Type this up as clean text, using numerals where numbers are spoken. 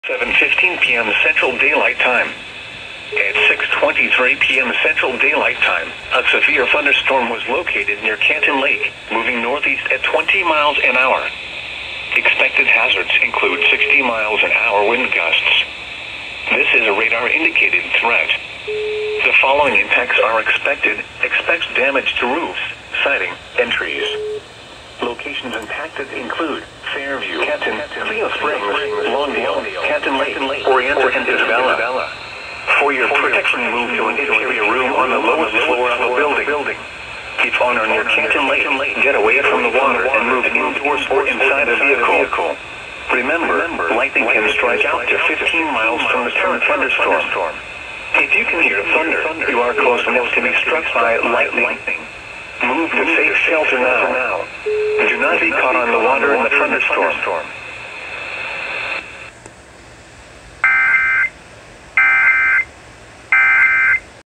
7:15 p.m. Central Daylight Time. At 6:23 p.m. Central Daylight Time, a severe thunderstorm was located near Canton Lake, moving northeast at 20 miles an hour. Expected hazards include 60 miles an hour wind gusts. This is a radar-indicated threat. The following impacts are expected. Expect damage to roofs, siding, and trees. Locations impacted include Fairview, Canton, Cleo Springs, Longdale, Canton Lake, Orienta, and Isabella. For your protection, move to an interior room on the lowest floor of a building. If on or near Canton Lake, get away from the water and move indoors or inside a vehicle. Remember, lightning can strike out to 15 miles from the current thunderstorm. If you can hear thunder, you are close enough to be struck by lightning. Move to safe shelter now. Do not be caught on the water in the thunderstorm.